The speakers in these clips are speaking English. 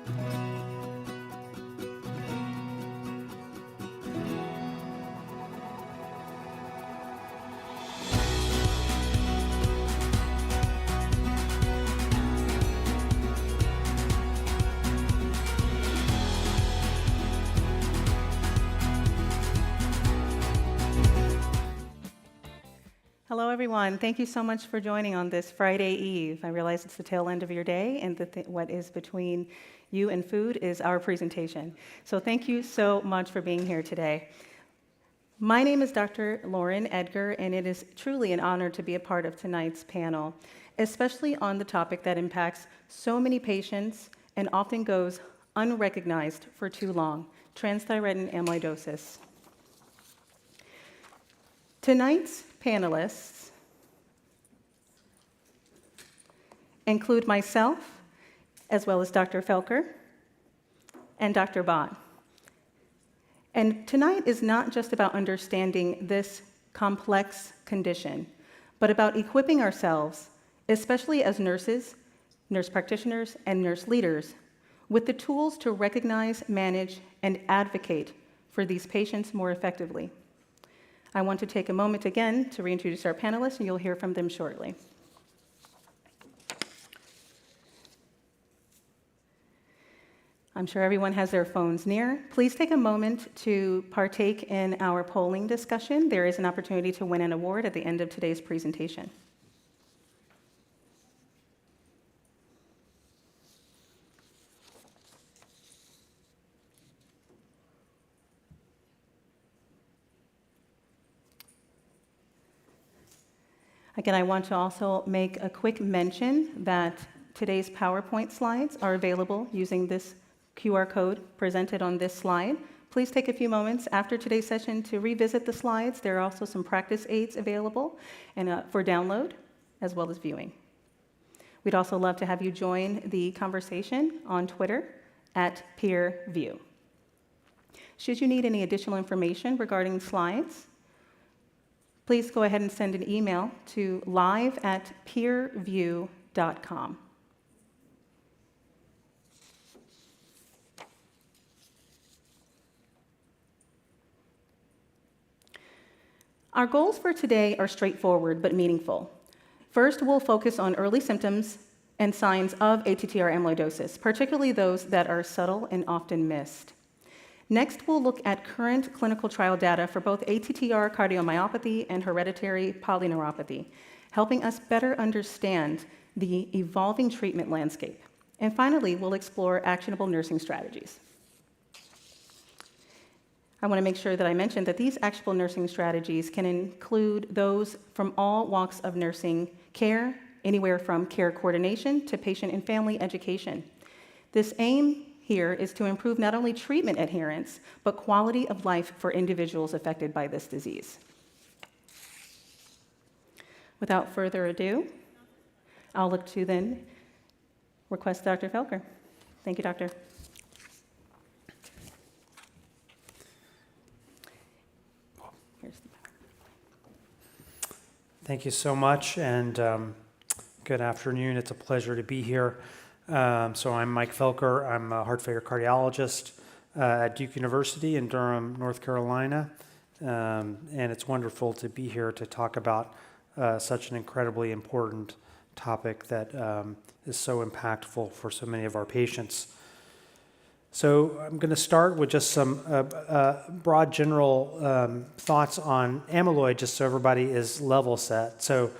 Hello, everyone. Thank you so much for joining on this Friday Eve. I realize it's the tail end of your day, and what is between you and food is our presentation. So thank you so much for being here today. My name is Dr. Lauren Edgar, and it is truly an honor to be a part of tonight's panel, especially on the topic that impacts so many patients and often goes unrecognized for too long, transthyretin amyloidosis. Tonight's panelists include myself, as well as Dr. Felker and Dr. Bott. And tonight is not just about understanding this complex condition, but about equipping ourselves, especially as nurses, nurse practitioners, and nurse leaders, with the tools to recognize, manage, and advocate for these patients more effectively. I want to take a moment again to reintroduce our panelists, and you'll hear from them shortly. I'm sure everyone has their phones near. Please take a moment to partake in our polling discussion. There is an opportunity to win an award at the end of today's presentation. Again, I want to also make a quick mention that today's PowerPoint slides are available using this QR code presented on this slide. Please take a few moments after today's session to revisit the slides. There are also some practice aids available and for download as well as viewing. We'd also love to have you join the conversation on Twitter at PeerView. Should you need any additional information regarding slides, please go ahead and send an email to live@peerview.com. Our goals for today are straightforward but meaningful. First, we'll focus on early symptoms and signs of ATTR amyloidosis, particularly those that are subtle and often missed. Next, we'll look at current clinical trial data for both ATTR cardiomyopathy and hereditary polyneuropathy, helping us better understand the evolving treatment landscape. And finally, we'll explore actionable nursing strategies. I want to make sure that I mention that these actionable nursing strategies can include those from all walks of nursing care, anywhere from care coordination to patient and family education. This aim here is to improve not only treatment adherence, but quality of life for individuals affected by this disease. Without further ado, I'll look to then request Dr. Felker. Thank you, Doctor. Thank you so much, and good afternoon. It's a pleasure to be here. So I'm Mike Felker. I'm a heart failure cardiologist at Duke University in Durham, North Carolina. And it's wonderful to be here to talk about such an incredibly important topic that is so impactful for so many of our patients. So I'm going to start with just some broad general thoughts on amyloid, just so everybody is level set. So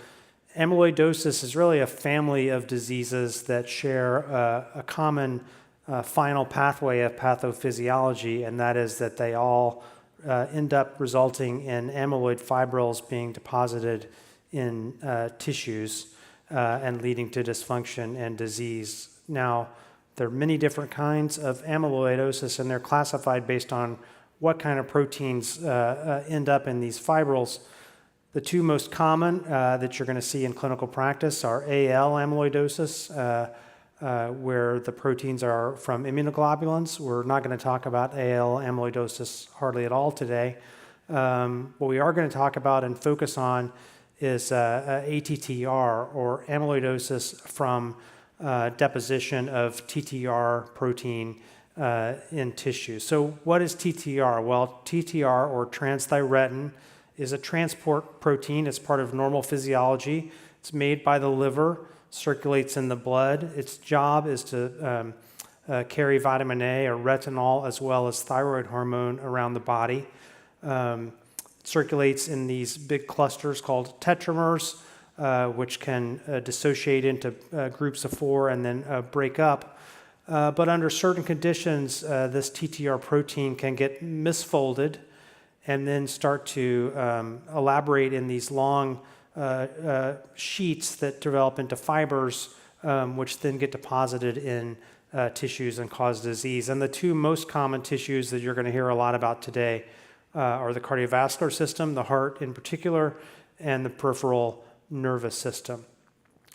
amyloidosis is really a family of diseases that share a common final pathway of pathophysiology, and that is that they all end up resulting in amyloid fibrils being deposited in tissues and leading to dysfunction and disease. Now, there are many different kinds of amyloidosis, and they're classified based on what kind of proteins end up in these fibrils. The two most common that you're going to see in clinical practice are AL amyloidosis, where the proteins are from immunoglobulins. We're not going to talk about AL amyloidosis hardly at all today. What we are going to talk about and focus on is ATTR, or amyloidosis from deposition of TTR protein in tissue. So what is TTR? Well, TTR, or transthyretin, is a transport protein. It's part of normal physiology. It's made by the liver, circulates in the blood. Its job is to carry vitamin A or retinol as well as thyroid hormone around the body. Circulates in these big clusters called tetramers, which can dissociate into groups of 4 and then break up. But under certain conditions, this TTR protein can get misfolded and then start to elaborate in these long sheets that develop into fibers, which then get deposited in tissues and cause disease. And the two most common tissues that you're going to hear a lot about today are the cardiovascular system, the heart in particular, and the peripheral nervous system.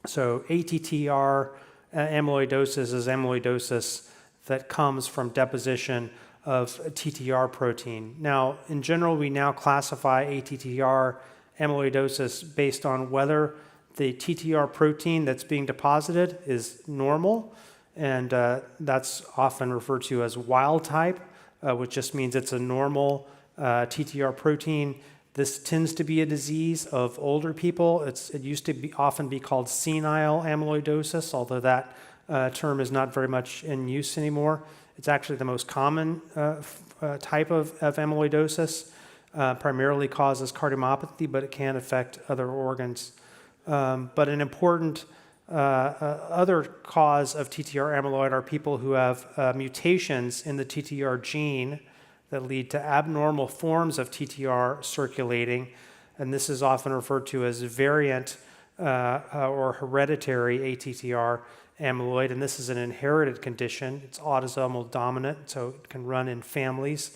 So ATTR amyloidosis is amyloidosis that comes from deposition of TTR protein. Now, in general, we now classify ATTR amyloidosis based on whether the TTR protein that's being deposited is normal, and that's often referred to as wild type, which just means it's a normal TTR protein. This tends to be a disease of older people. It used to often be called senile amyloidosis, although that term is not very much in use anymore. It's actually the most common type of amyloidosis. Primarily causes cardiomyopathy, but it can affect other organs. But an important other cause of TTR amyloid are people who have mutations in the TTR gene that lead to abnormal forms of TTR circulating, and this is often referred to as variant or hereditary ATTR amyloid, and this is an inherited condition. It's autosomal dominant, so it can run in families.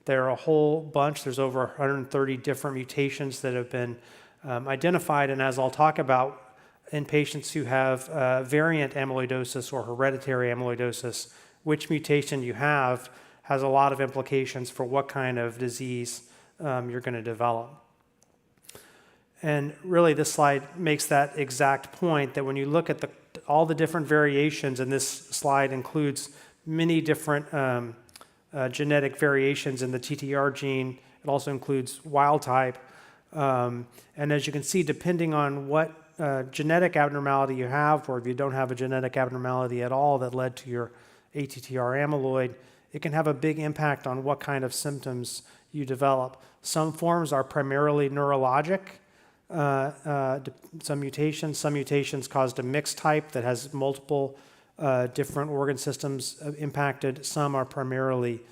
There are a whole bunch. There's over 130 different mutations that have been identified, and as I'll talk about, in patients who have variant amyloidosis or hereditary amyloidosis, which mutation you have has a lot of implications for what kind of disease you're going to develop. And really, this slide makes that exact point, that when you look at all the different variations, and this slide includes many different genetic variations in the TTR gene. It also includes wild type. And as you can see, depending on what genetic abnormality you have, or if you don't have a genetic abnormality at all that led to your ATTR amyloid, it can have a big impact on what kind of symptoms you develop. Some forms are primarily neurologic. Some mutations caused a mixed type that has multiple different organ systems impacted. Some are primarily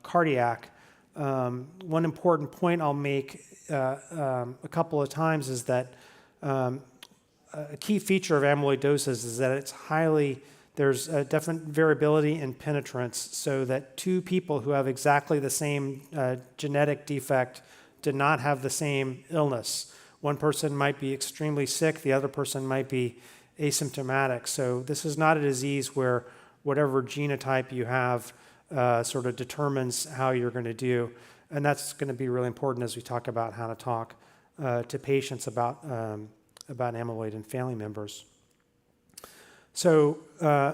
cardiac. One important point I'll make a couple of times is that a key feature of amyloidosis is that there's a different variability in penetrance, so that two people who have exactly the same genetic defect do not have the same illness. One person might be extremely sick, the other person might be asymptomatic. So this is not a disease where whatever genotype you have sort of determines how you're going to do. And that's going to be really important as we talk about how to talk to patients about amyloid and family members. So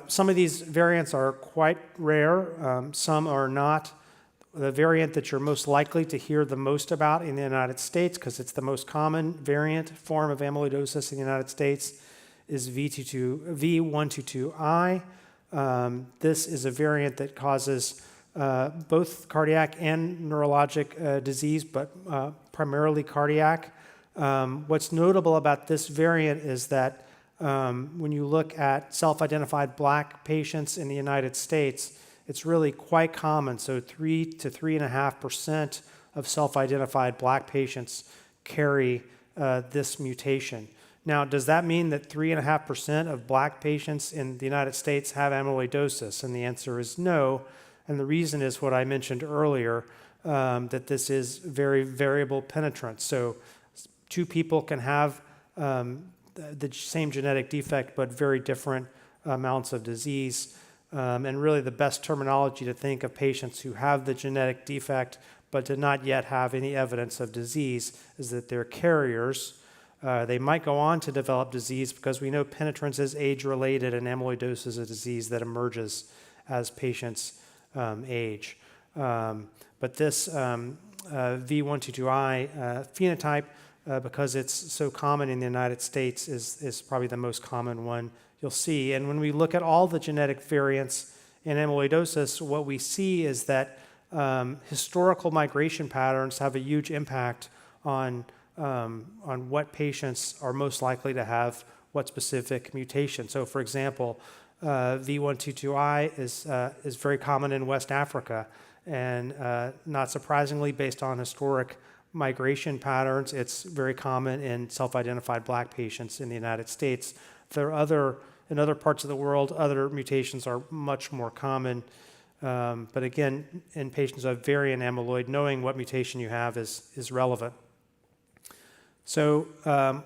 some of these variants are quite rare. Some are not. The variant that you're most likely to hear the most about in the United States, because it's the most common variant form of amyloidosis in the United States, is V122I. This is a variant that causes both cardiac and neurologic disease, but primarily cardiac. What's notable about this variant is that when you look at self-identified Black patients in the United States, it's really quite common. So 3 to 3.5% of self-identified Black patients carry this mutation. Now, does that mean that 3.5% of Black patients in the United States have amyloidosis? And the answer is no. And the reason is what I mentioned earlier, that this is very variable penetrance. So two people can have the same genetic defect, but very different amounts of disease. And really the best terminology to think of patients who have the genetic defect but do not yet have any evidence of disease is that they're carriers. They might go on to develop disease because we know penetrance is age-related and amyloidosis is a disease that emerges as patients age. But this V122I phenotype, because it's so common in the United States, is probably the most common one you'll see. And when we look at all the genetic variants in amyloidosis, what we see is that historical migration patterns have a huge impact on what patients are most likely to have what specific mutation. So, for example, V122I is very common in West Africa, and not surprisingly, based on historic migration patterns, it's very common in self-identified Black patients in the United States. There are in other parts of the world, other mutations are much more common. But again, in patients who have variant amyloid, knowing what mutation you have is relevant. So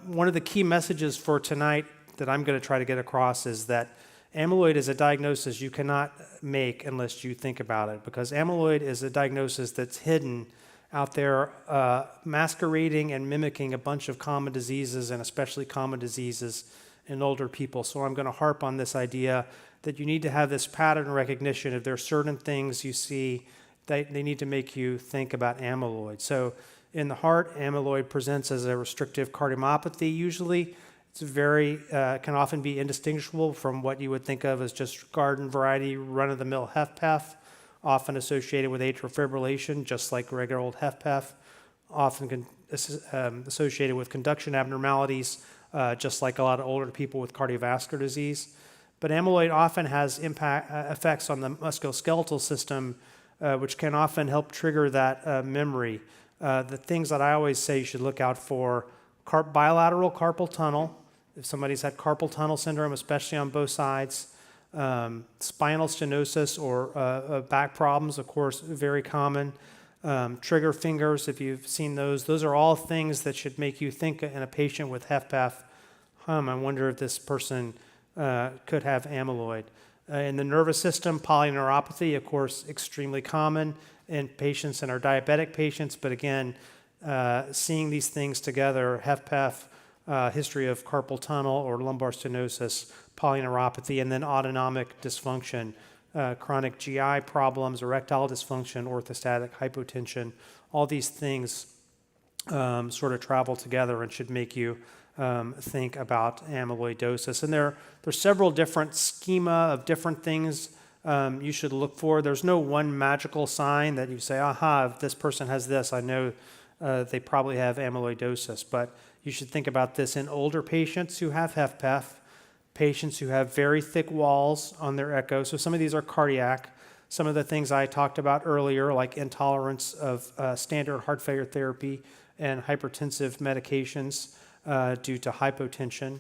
one of the key messages for tonight that I'm going to try to get across is that amyloid is a diagnosis you cannot make unless you think about it, because amyloid is a diagnosis that's hidden out there, masquerading and mimicking a bunch of common diseases, and especially common diseases in older people. So I'm going to harp on this idea that you need to have this pattern recognition. If there are certain things you see, they need to make you think about amyloid. So in the heart, amyloid presents as a restrictive cardiomyopathy usually. It's can often be indistinguishable from what you would think of as just garden variety, run-of-the-mill HFpEF, often associated with atrial fibrillation, just like regular old HFpEF, often associated with conduction abnormalities, just like a lot of older people with cardiovascular disease. But amyloid often has effects on the musculoskeletal system, which can often help trigger that memory. The things that I always say you should look out for: bilateral carpal tunnel, if somebody's had carpal tunnel syndrome, especially on both sides. Spinal stenosis or back problems, of course, very common. Trigger fingers, if you've seen those are all things that should make you think in a patient with HFpEF, I wonder if this person could have amyloid. In the nervous system, polyneuropathy, of course, extremely common in patients and our diabetic patients, but again, seeing these things together, HFpEF, history of carpal tunnel or lumbar stenosis, polyneuropathy, and then autonomic dysfunction, chronic GI problems, erectile dysfunction, orthostatic hypotension. All these things sort of travel together and should make you think about amyloidosis. And there's several different schema of different things you should look for. There's no one magical sign that you say, aha, if this person has this, I know they probably have amyloidosis. But you should think about this in older patients who have HFpEF, patients who have very thick walls on their echo. So some of these are cardiac. Some of the things I talked about earlier, like intolerance of standard heart failure therapy and hypertensive medications due to hypotension,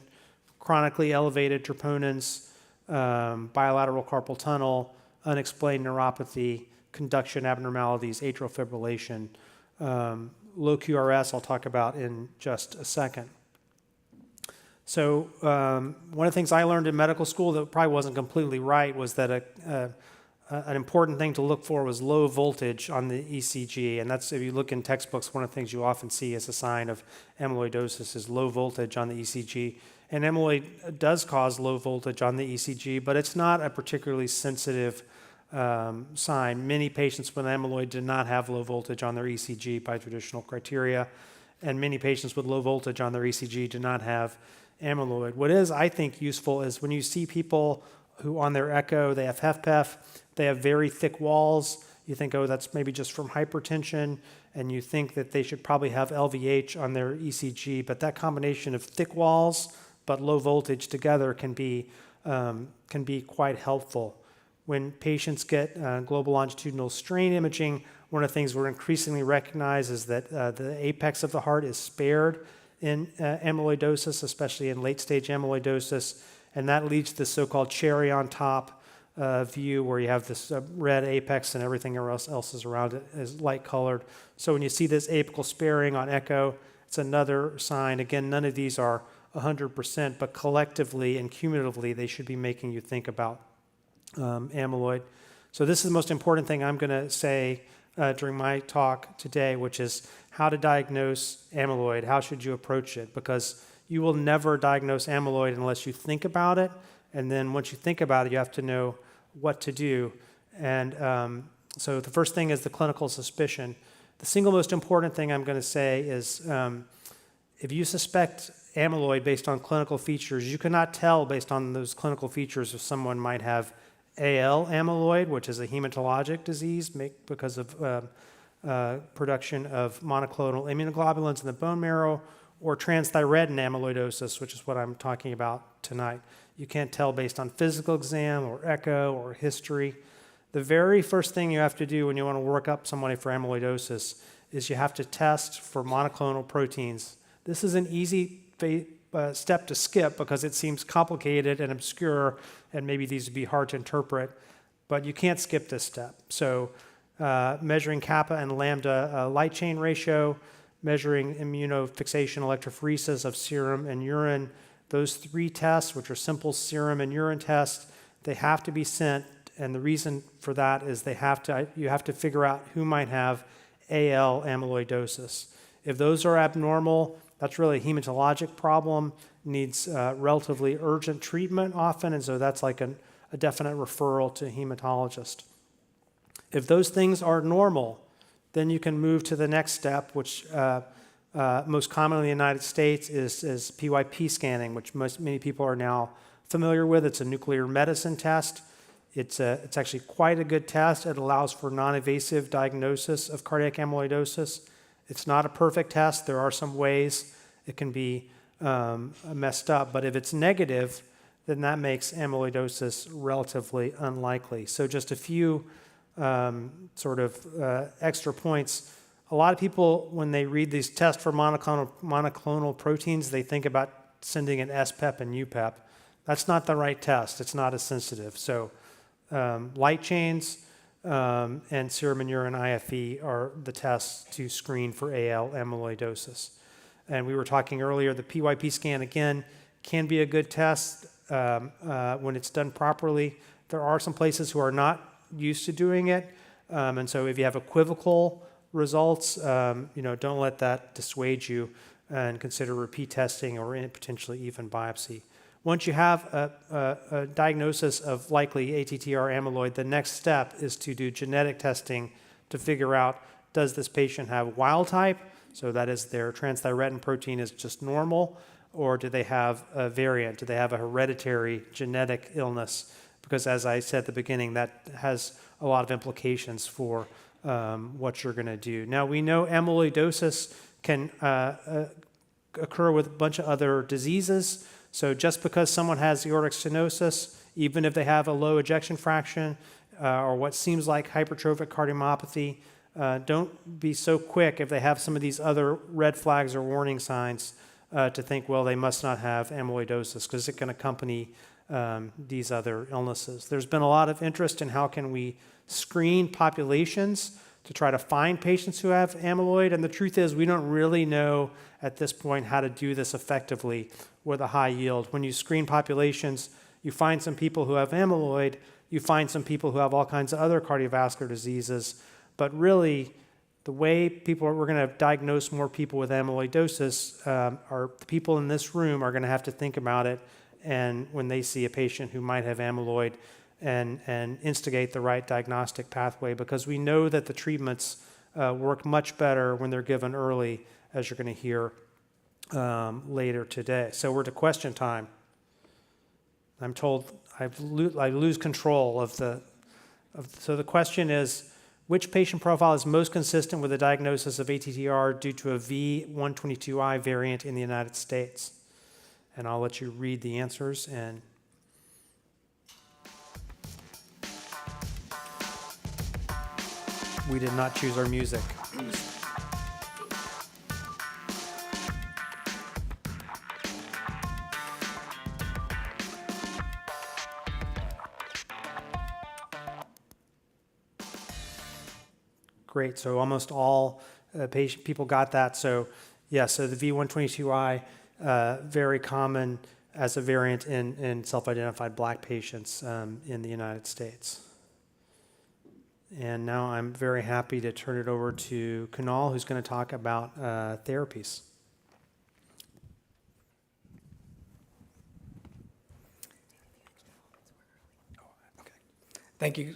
chronically elevated troponins, bilateral carpal tunnel, unexplained neuropathy, conduction abnormalities, atrial fibrillation, low QRS I'll talk about in just a second. So one of the things I learned in medical school that probably wasn't completely right was that an important thing to look for was low voltage on the ECG. And that's, if you look in textbooks, one of the things you often see as a sign of amyloidosis is low voltage on the ECG. And amyloid does cause low voltage on the ECG, but it's not a particularly sensitive sign. Many patients with amyloid did not have low voltage on their ECG by traditional criteria, and many patients with low voltage on their ECG do not have amyloid. What is, I think, useful is when you see people who on their echo, they have HFpEF, they have very thick walls, you think, oh, that's maybe just from hypertension, and you think that they should probably have LVH on their ECG, but that combination of thick walls but low voltage together can be quite helpful. When patients get global longitudinal strain imaging, one of the things we're increasingly recognize is that the apex of the heart is spared in amyloidosis, especially in late-stage amyloidosis, and that leads to the so-called cherry on top view where you have this red apex and everything else is around it is light-colored. So when you see this apical sparing on echo, it's another sign. Again, none of these are 100%, but collectively and cumulatively, they should be making you think about amyloid. So this is the most important thing I'm going to say during my talk today, which is how to diagnose amyloid. How should you approach it? Because you will never diagnose amyloid unless you think about it. And then once you think about it, you have to know what to do. And so the first thing is the clinical suspicion. The single most important thing I'm going to say is if you suspect amyloid based on clinical features, you cannot tell based on those clinical features if someone might have AL amyloid, which is a hematologic disease because of production of monoclonal immunoglobulins in the bone marrow, or transthyretin amyloidosis, which is what I'm talking about tonight. You can't tell based on physical exam or echo or history. The very first thing you have to do when you want to work up somebody for amyloidosis is you have to test for monoclonal proteins. This is an easy step to skip because it seems complicated and obscure, and maybe these would be hard to interpret, but you can't skip this step. So measuring kappa and lambda light chain ratio, measuring immunofixation electrophoresis of serum and urine, those three tests, which are simple serum and urine tests, they have to be sent, and the reason for that is you have to figure out who might have AL amyloidosis. If those are abnormal, that's really a hematologic problem, needs relatively urgent treatment often, and so that's like a definite referral to a hematologist. If those things are normal, then you can move to the next step, which most commonly in the United States is PYP scanning, which many people are now familiar with. It's a nuclear medicine test. It's actually quite a good test. It allows for non-invasive diagnosis of cardiac amyloidosis. It's not a perfect test. There are some ways it can be messed up, but if it's negative, then that makes amyloidosis relatively unlikely. So just a few extra points. A lot of people, when they read these tests for monoclonal proteins, they think about sending an SPEP and UPEP. That's not the right test. It's not as sensitive. So light chains and serum and urine IFE are the tests to screen for AL amyloidosis. And we were talking earlier, the PYP scan, again, can be a good test when it's done properly. There are some places who are not used to doing it. And so if you have equivocal results, don't let that dissuade you and consider repeat testing or potentially even biopsy. Once you have a diagnosis of likely ATTR amyloid, the next step is to do genetic testing to figure out, does this patient have wild type? So that is their transthyretin protein is just normal, or do they have a variant? Do they have a hereditary genetic illness? Because as I said at the beginning, that has a lot of implications for what you're going to do. Now, we know amyloidosis can occur with a bunch of other diseases. So just because someone has aortic stenosis, even if they have a low ejection fraction or what seems like hypertrophic cardiomyopathy, don't be so quick if they have some of these other red flags or warning signs to think, well, they must not have amyloidosis because it can accompany these other illnesses. There's been a lot of interest in how can we screen populations to try to find patients who have amyloid, and the truth is we don't really know at this point how to do this effectively with a high yield. When you screen populations, you find some people who have amyloid, you find some people who have all kinds of other cardiovascular diseases, but really the way we're going to diagnose more people with amyloidosis are the people in this room are going to have to think about it, and when they see a patient who might have amyloid and instigate the right diagnostic pathway, because we know that the treatments work much better when they're given early, as you're going to hear later today. So we're to question time. I'm told I lose control of so the question is, which patient profile is most consistent with a diagnosis of ATTR due to a V122I variant in the United States? And I'll let you read the answers. And we did not choose our music. Great, so almost all people got that. So yeah, so the V122I, very common as a variant in self-identified Black patients in the United States. And now I'm very happy to turn it over to Kunal, who's going to talk about therapies. Thank you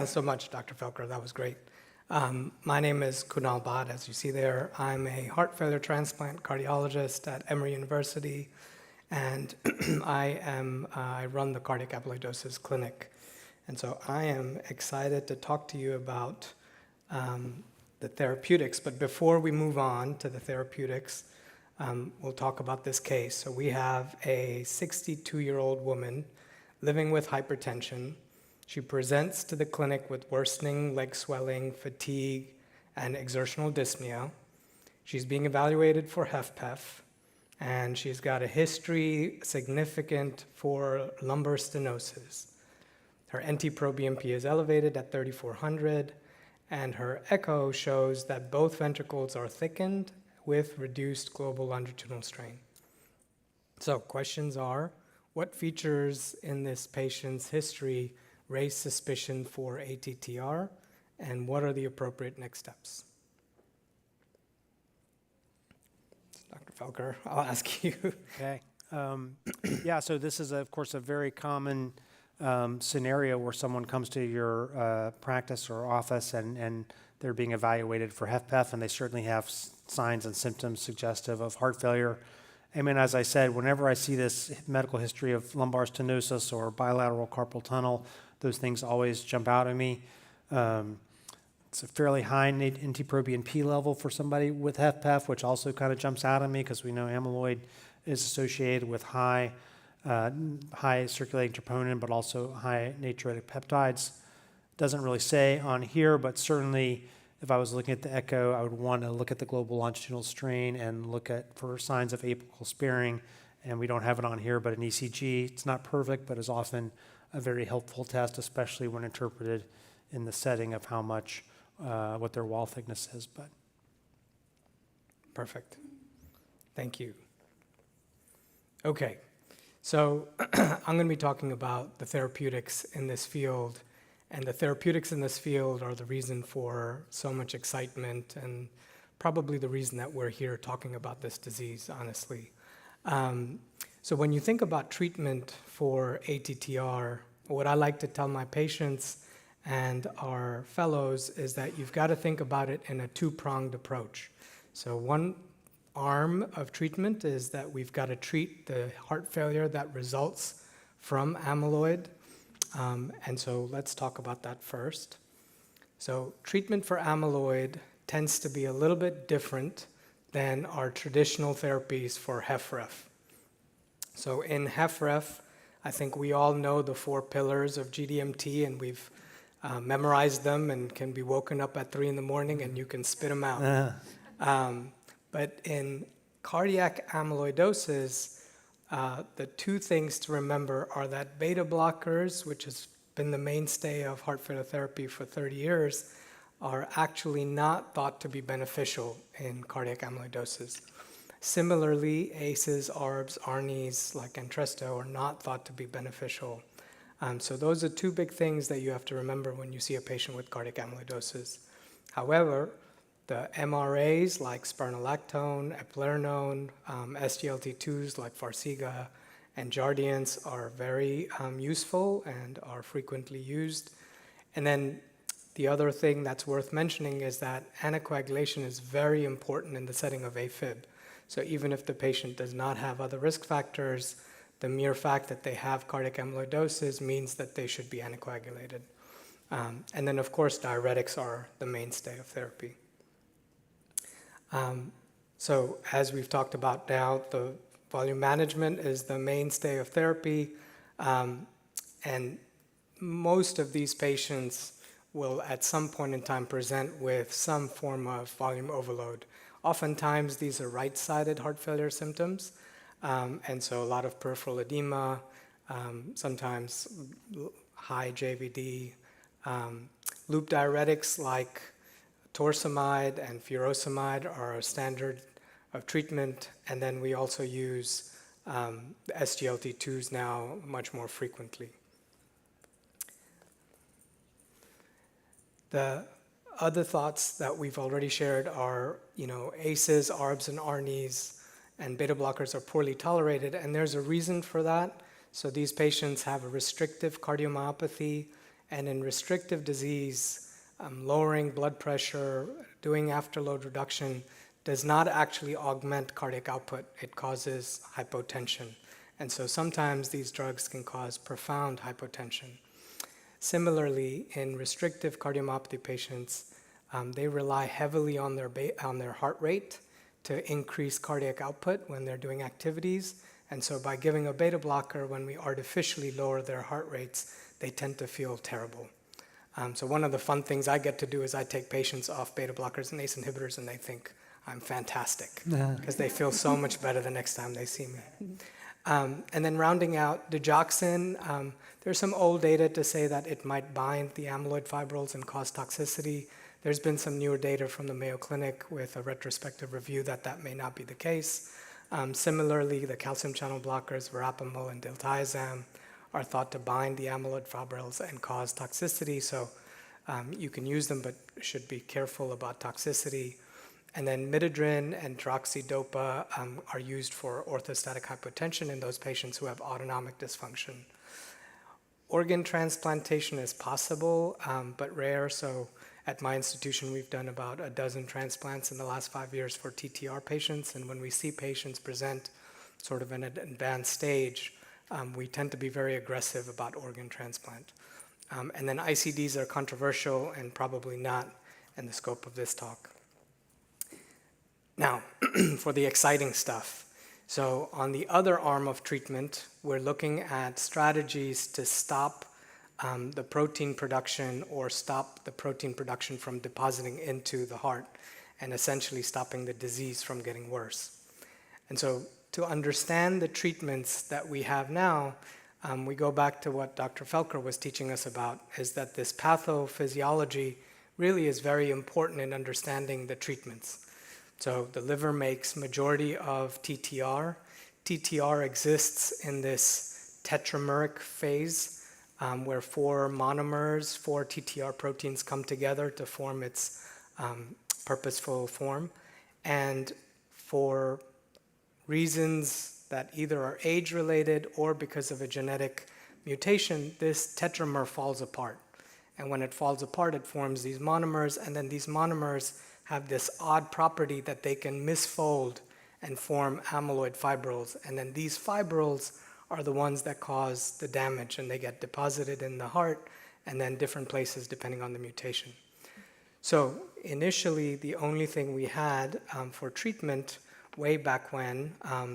so much, Dr. Felker. That was great. My name is Kunal Bhatt, as you see there. I'm a heart failure transplant cardiologist at Emory University, and I run the cardiac amyloidosis clinic. And so I am excited to talk to you about the therapeutics. But before we move on to the therapeutics, we'll talk about this case. So we have a 62-year-old woman living with hypertension. She presents to the clinic with worsening leg swelling, fatigue, and exertional dyspnea. She's being evaluated for HFpEF, and she's got a history significant for lumbar stenosis. Her NT-proBNP is elevated at 3,400, and her echo shows that both ventricles are thickened with reduced global longitudinal strain. So questions are, what features in this patient's history raise suspicion for ATTR, and what are the appropriate next steps? Dr. Felker, I'll ask you. Okay. Yeah, so this is, of course, a very common scenario where someone comes to your practice or office and they're being evaluated for HFpEF, and they certainly have signs and symptoms suggestive of heart failure. I mean, as I said, whenever I see this medical history of lumbar stenosis or bilateral carpal tunnel, those things always jump out at me. It's a fairly high NT-proBNP level for somebody with HFpEF, which also kind of jumps out at me because we know amyloid is associated with high circulating troponin, but also high natriuretic peptides. Doesn't really say on here, but certainly if I was looking at the echo, I would want to look at the global longitudinal strain and look for signs of apical sparing. And we don't have it on here, but an ECG, it's not perfect, but is often a very helpful test, especially when interpreted in the setting of how much, what their wall thickness is. But Perfect. Thank you. Okay, so I'm going to be talking about the therapeutics in this field, and the therapeutics in this field are the reason for so much excitement and probably the reason that we're here talking about this disease, honestly. So when you think about treatment for ATTR, what I like to tell my patients and our fellows is that you've got to think about it in a two-pronged approach. So one arm of treatment is that we've got to treat the heart failure that results from amyloid. And so let's talk about that first. So treatment for amyloid tends to be a little bit different than our traditional therapies for HFrEF. So in HFrEF, I think we all know the 4 pillars of GDMT, and we've memorized them and can be woken up at 3 in the morning and you can spit them out. But in cardiac amyloidosis, the 2 things to remember are that beta blockers, which has been the mainstay of heart failure therapy for 30 years, are actually not thought to be beneficial in cardiac amyloidosis. Similarly, ACEs, ARBs, ARNIs, like Entresto, are not thought to be beneficial. So those are 2 big things that you have to remember when you see a patient with cardiac amyloidosis. However, the MRAs like spironolactone, eplerenone, SGLT2s like Farxiga, and Jardiance are very useful and are frequently used. And then the other thing that's worth mentioning is that anticoagulation is very important in the setting of AFib. So even if the patient does not have other risk factors, the mere fact that they have cardiac amyloidosis means that they should be anticoagulated. And then, of course, diuretics are the mainstay of therapy. So as we've talked about now, the volume management is the mainstay of therapy. And most of these patients will at some point in time present with some form of volume overload. Oftentimes, these are right-sided heart failure symptoms, and so a lot of peripheral edema, sometimes high JVD. Loop diuretics like torsemide and furosemide are a standard of treatment, and then we also use SGLT2s now much more frequently. The other thoughts that we've already shared are, ACEs, ARBs, and ARNIs, and beta blockers are poorly tolerated, and there's a reason for that. So these patients have a restrictive cardiomyopathy, And in restrictive disease, lowering blood pressure, doing afterload reduction does not actually augment cardiac output. It causes hypotension. And so sometimes these drugs can cause profound hypotension. Similarly, in restrictive cardiomyopathy patients, they rely heavily on their heart rate to increase cardiac output when they're doing activities. And so by giving a beta blocker, when we artificially lower their heart rates, they tend to feel terrible. So one of the fun things I get to do is I take patients off beta blockers and ACE inhibitors, and they think I'm fantastic because they feel so much better the next time they see me. And then rounding out digoxin, there's some old data to say that it might bind the amyloid fibrils and cause toxicity. There's been some newer data from the Mayo Clinic with a retrospective review that may not be the case. Similarly, the calcium channel blockers, verapamil and diltiazem, are thought to bind the amyloid fibrils and cause toxicity. So you can use them, but should be careful about toxicity. And then midodrine and droxidopa are used for orthostatic hypotension in those patients who have autonomic dysfunction. Organ transplantation is possible, but rare. So at my institution, we've done about a dozen transplants in the last 5 years for TTR patients. And when we see patients present sort of in an advanced stage, we tend to be very aggressive about organ transplant. And then ICDs are controversial and probably not in the scope of this talk. Now, for the exciting stuff. So on the other arm of treatment, we're looking at strategies to stop the protein production or stop the protein production from depositing into the heart and essentially stopping the disease from getting worse. And so to understand the treatments that we have now, we go back to what Dr. Felker was teaching us about, is that this pathophysiology really is very important in understanding the treatments. So the liver makes majority of TTR. TTR exists in this tetrameric phase where four TTR proteins come together to form its purposeful form. And for reasons that either are age-related or because of a genetic mutation, this tetramer falls apart. And when it falls apart, it forms these monomers, and then these monomers have this odd property that they can misfold and form amyloid fibrils. And then these fibrils are the ones that cause the damage, and they get deposited in the heart and then different places depending on the mutation. So initially, the only thing we had for treatment way back when,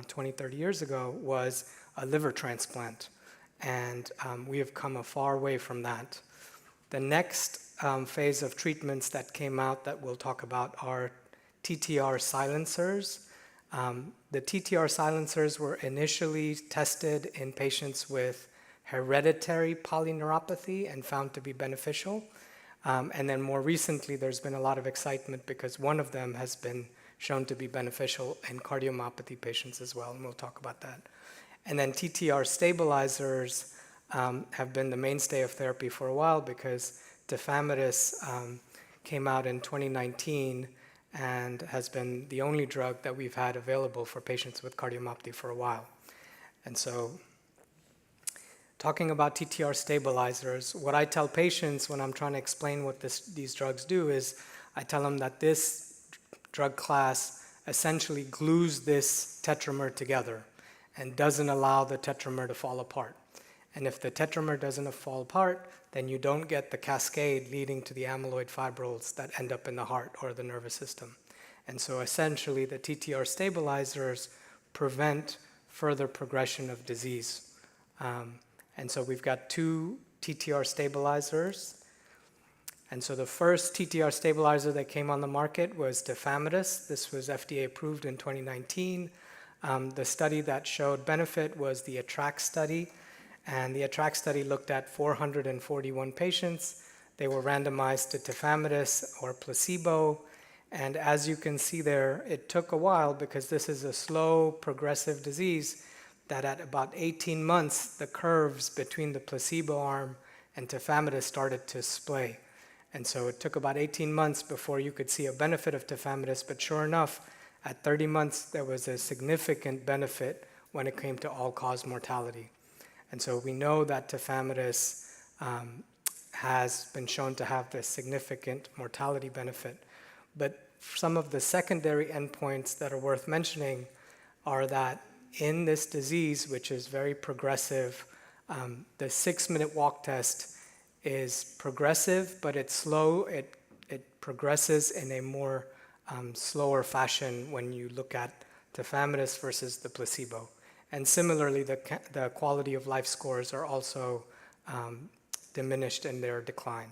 20, 30 years ago, was a liver transplant. And we have come a far way from that. The next phase of treatments that came out that we'll talk about are TTR silencers. The TTR silencers were initially tested in patients with hereditary polyneuropathy and found to be beneficial. And then more recently, there's been a lot of excitement because one of them has been shown to be beneficial in cardiomyopathy patients as well, and we'll talk about that. And then TTR stabilizers have been the mainstay of therapy for a while because tafamidis came out in 2019 and has been the only drug that we've had available for patients with cardiomyopathy for a while. And so talking about TTR stabilizers, what I tell patients when I'm trying to explain what these drugs do is I tell them that this drug class essentially glues this tetramer together and doesn't allow the tetramer to fall apart. And if the tetramer doesn't fall apart, then you don't get the cascade leading to the amyloid fibrils that end up in the heart or the nervous system. And so essentially the TTR stabilizers prevent further progression of disease. And so we've got two TTR stabilizers. And so the first TTR stabilizer that came on the market was tafamidis. This was FDA approved in 2019. The study that showed benefit was the ATTRACT study. And the ATTRACT study looked at 441 patients. They were randomized to tafamidis or placebo. And as you can see there, it took a while because this is a slow progressive disease that at about 18 months, the curves between the placebo arm and tafamidis started to splay. And so it took about 18 months before you could see a benefit of tafamidis, but sure enough, at 30 months, there was a significant benefit when it came to all-cause mortality. And so we know that tafamidis has been shown to have this significant mortality benefit. But some of the secondary endpoints that are worth mentioning are that in this disease, which is very progressive, the 6-minute walk test is progressive, but it's slow. It progresses in a more slower fashion when you look at tafamidis versus the placebo. And similarly, the quality of life scores are also diminished in their decline.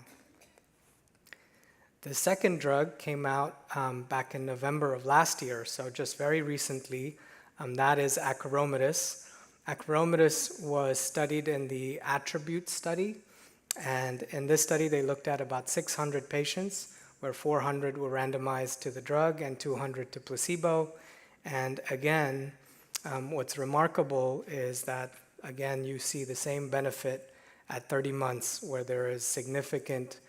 The second drug came out back in November of last year, so just very recently. That is acoramidis. Acoramidis was studied in the Attribute study, and in this study they looked at about 600 patients, where 400 were randomized to the drug and 200 to placebo. And again, what's remarkable is that, again, you see the same benefit at 30 months, where there is significant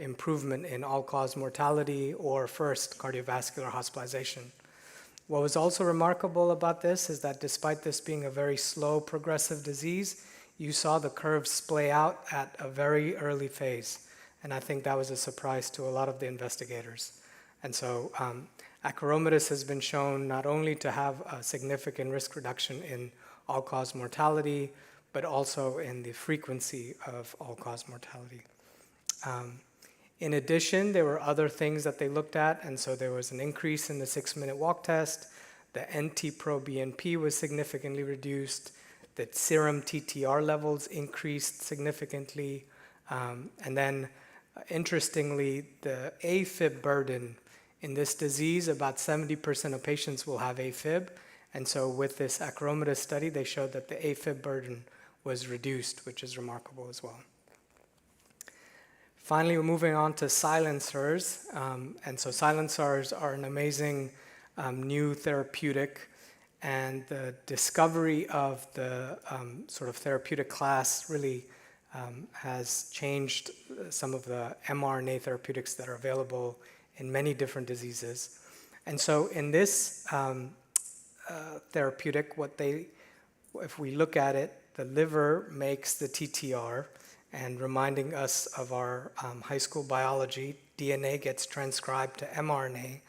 improvement in all-cause mortality or first cardiovascular hospitalization. What was also remarkable about this is that despite this being a very slow progressive disease, you saw the curves splay out at a very early phase. And I think that was a surprise to a lot of the investigators. And so acoramidis has been shown not only to have a significant risk reduction in all-cause mortality, but also in the frequency of all-cause mortality. In addition, there were other things that they looked at, and so there was an increase in the 6-minute walk test. The NT-proBNP was significantly reduced. The serum TTR levels increased significantly. And then, interestingly, the AFib burden in this disease, about 70% of patients will have AFib. And so with this acoramidis study, they showed that the AFib burden was reduced, which is remarkable as well. Finally, we're moving on to silencers. And so silencers are an amazing new therapeutic. And the discovery of the sort of therapeutic class really has changed some of the mRNA therapeutics that are available in many different diseases. And so in this therapeutic, if we look at it, the liver makes the TTR, and reminding us of our high school biology, DNA gets transcribed to mRNA,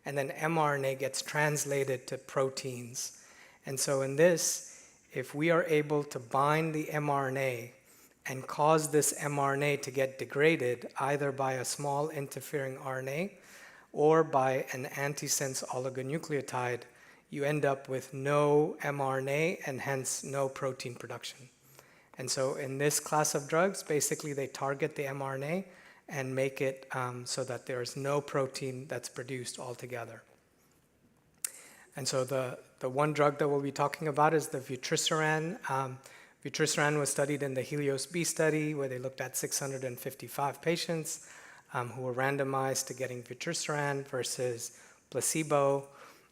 and then mRNA gets translated to proteins. And so in this, if we are able to bind the mRNA and cause this mRNA to get degraded either by a small interfering RNA or by an antisense oligonucleotide, you end up with no mRNA and hence no protein production. And so in this class of drugs, basically they target the mRNA and make it so that there is no protein that's produced altogether. And so the one drug that we'll be talking about is the vutrisiran. Vutrisiran was studied in the Helios-B study, where they looked at 655 patients who were randomized to getting vutrisiran versus placebo.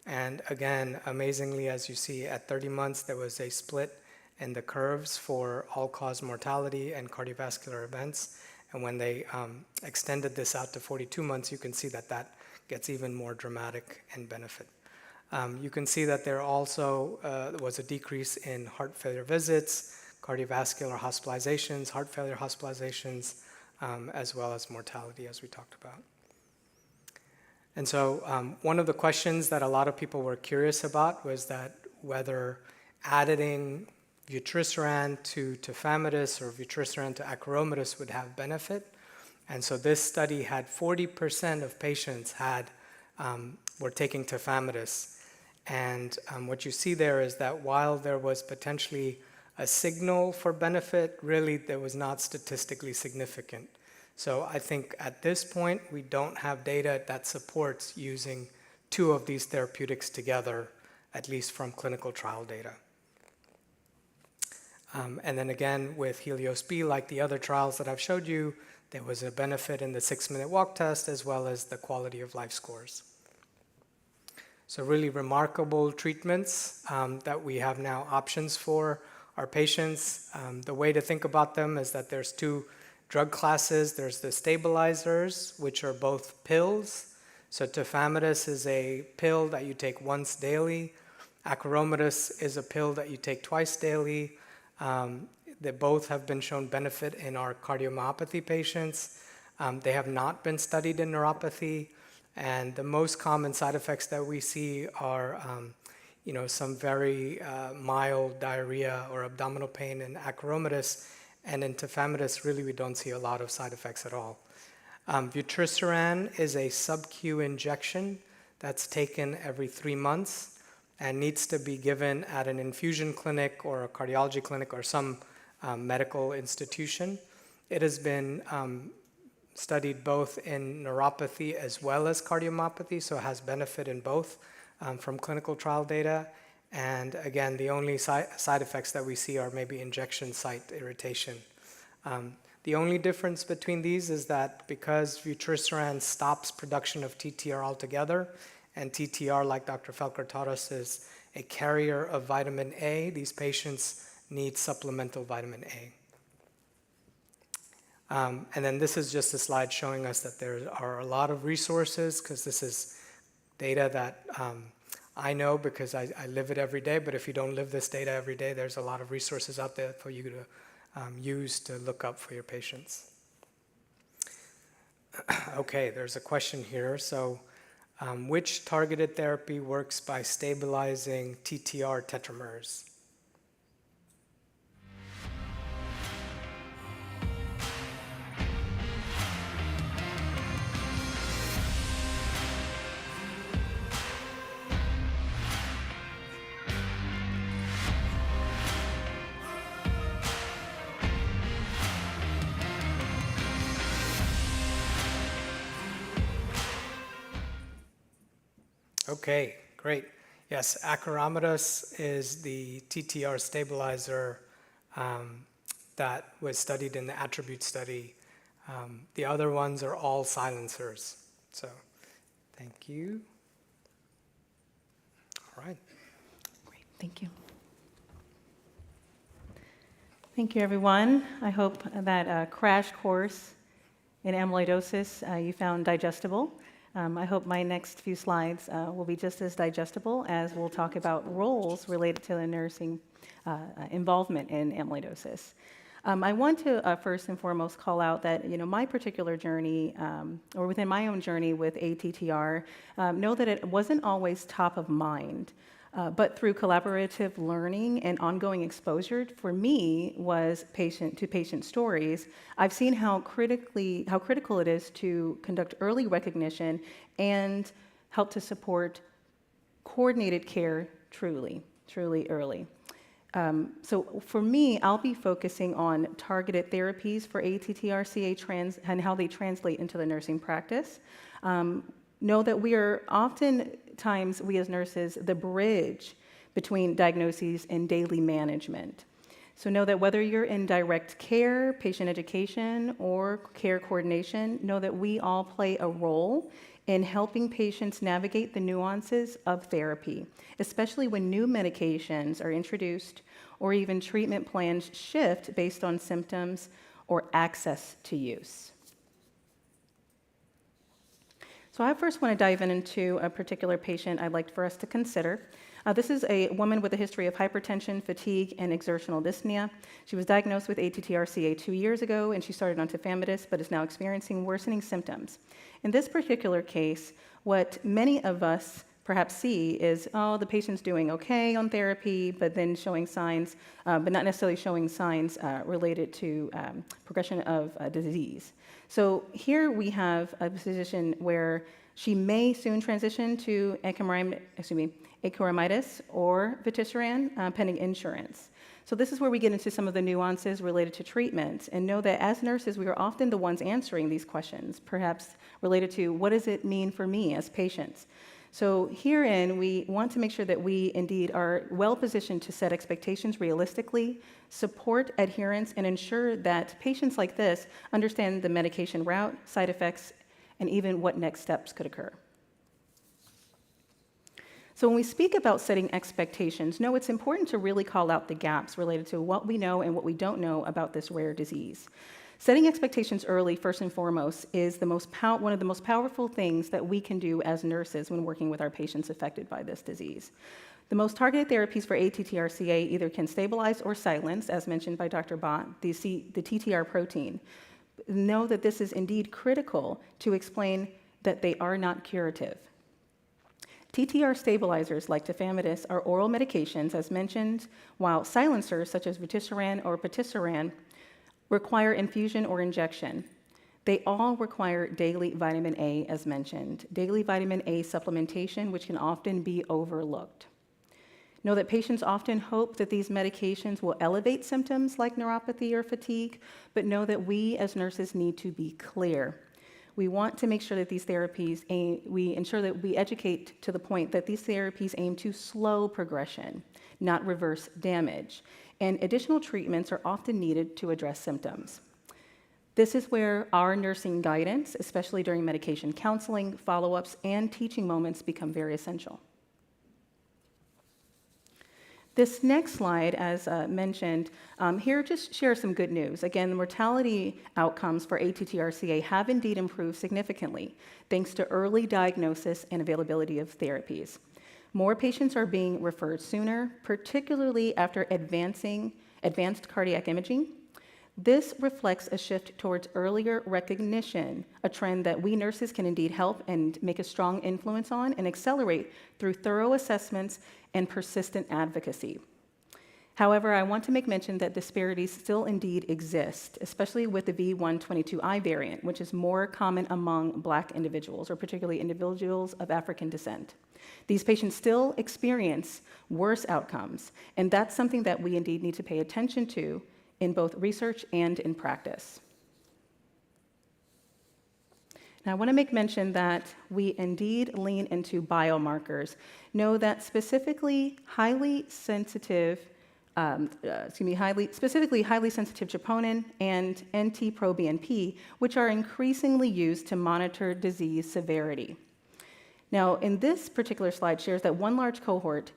And again, amazingly, as you see, at 30 months, there was a split in the curves for all-cause mortality and cardiovascular events. And when they extended this out to 42 months, you can see that that gets even more dramatic in benefit. You can see that there also was a decrease in heart failure visits, cardiovascular hospitalizations, heart failure hospitalizations, as well as mortality, as we talked about. And so one of the questions that a lot of people were curious about was that whether adding vutrisiran to tafamidis or vutrisiran to acoramidis would have benefit. And so this study had 40% of patients were taking tafamidis. And what you see there is that while there was potentially a signal for benefit, really there was not statistically significant. So I think at this point, we don't have data that supports using two of these therapeutics together, at least from clinical trial data. And then again, with Helios-B, like the other trials that I've showed you, there was a benefit in the 6-minute walk test as well as the quality of life scores. So really remarkable treatments that we have now options for our patients. The way to think about them is that there's two drug classes. There's the stabilizers, which are both pills. So tafamidis is a pill that you take once daily. Acoramidis is a pill that you take twice daily. They both have been shown benefit in our cardiomyopathy patients. They have not been studied in neuropathy, and the most common side effects that we see are some very mild diarrhea or abdominal pain in acoramidis, and in tafamidis, really we don't see a lot of side effects at all. Vutrisiran is a sub-Q injection that's taken every 3 months and needs to be given at an infusion clinic or a cardiology clinic or some medical institution. It has been studied both in neuropathy as well as cardiomyopathy, so it has benefit in both from clinical trial data. And again, the only side effects that we see are maybe injection site irritation. The only difference between these is that because vutrisiran stops production of TTR altogether, and TTR, like Dr. Felker taught us, is a carrier of vitamin A, these patients need supplemental vitamin A. And then this is just a slide showing us that there are a lot of resources, because this is data that I know because I live it every day, but if you don't live this data every day, there's a lot of resources out there for you to use to look up for your patients. Okay, there's a question here. So, which targeted therapy works by stabilizing TTR tetramers? Okay, great. Yes, acoramidis is the TTR stabilizer that was studied in the attribute study. The other ones are all silencers. So, thank you. All right. Great, thank you. Thank you, everyone. I hope that crash course in amyloidosis you found digestible. I hope my next few slides will be just as digestible as we'll talk about roles related to the nursing involvement in amyloidosis. I want to first and foremost call out that my particular journey, or within my own journey with ATTR, know that it wasn't always top of mind. But through collaborative learning and ongoing exposure, for me, was patient-to-patient stories. I've seen how critical it is to conduct early recognition and help to support coordinated care truly early. So for me, I'll be focusing on targeted therapies for ATTR-CA and how they translate into the nursing practice. Know that we are oftentimes, we as nurses, the bridge between diagnoses and daily management. So know that whether you're in direct care, patient education, or care coordination, know that we all play a role in helping patients navigate the nuances of therapy, especially when new medications are introduced or even treatment plans shift based on symptoms or access to use. So I first want to dive into a particular patient I'd like for us to consider. This is a woman with a history of hypertension, fatigue, and exertional dyspnea. She was diagnosed with ATTR-CA 2 years ago, and she started on tafamidis, but is now experiencing worsening symptoms. In this particular case, what many of us perhaps see is, the patient's doing okay on therapy, but then showing signs, but not necessarily showing signs related to progression of disease. So here we have a position where she may soon transition to acoramidis or vutrisiran, pending insurance. So this is where we get into some of the nuances related to treatment, and know that as nurses, we are often the ones answering these questions, perhaps related to what does it mean for me as patients. So herein, we want to make sure that we indeed are well positioned to set expectations realistically, support adherence, and ensure that patients like this understand the medication route, side effects, and even what next steps could occur. So when we speak about setting expectations, know it's important to really call out the gaps related to what we know and what we don't know about this rare disease. Setting expectations early, first and foremost, is one of the most powerful things that we can do as nurses when working with our patients affected by this disease. The most targeted therapies for ATTR-CA either can stabilize or silence, as mentioned by Dr. Bott, the TTR protein. Know that this is indeed critical to explain that they are not curative. TTR stabilizers like tafamidis are oral medications, as mentioned, while silencers such as vutrisiran or patisiran require infusion or injection. They all require daily vitamin A, as mentioned, daily vitamin A supplementation, which can often be overlooked. Know that patients often hope that these medications will elevate symptoms like neuropathy or fatigue, but know that we as nurses need to be clear. We want to make sure that these therapies we ensure that we educate to the point that these therapies aim to slow progression, not reverse damage. And additional treatments are often needed to address symptoms. This is where our nursing guidance, especially during medication counseling, follow-ups, and teaching moments, become very essential. This next slide, as mentioned, here just share some good news. Again, the mortality outcomes for ATTR-CA have indeed improved significantly, thanks to early diagnosis and availability of therapies. More patients are being referred sooner, particularly after advanced cardiac imaging. This reflects a shift towards earlier recognition, a trend that we nurses can indeed help and make a strong influence on and accelerate through thorough assessments and persistent advocacy. However, I want to make mention that disparities still indeed exist, especially with the V122I variant, which is more common among Black individuals, or particularly individuals of African descent. These patients still experience worse outcomes, and that's something that we indeed need to pay attention to in both research and in practice. Now, I want to make mention that we indeed lean into biomarkers. Know that specifically highly sensitive troponin and NT-proBNP, which are increasingly used to monitor disease severity. Now, in this particular slide shares that one large cohort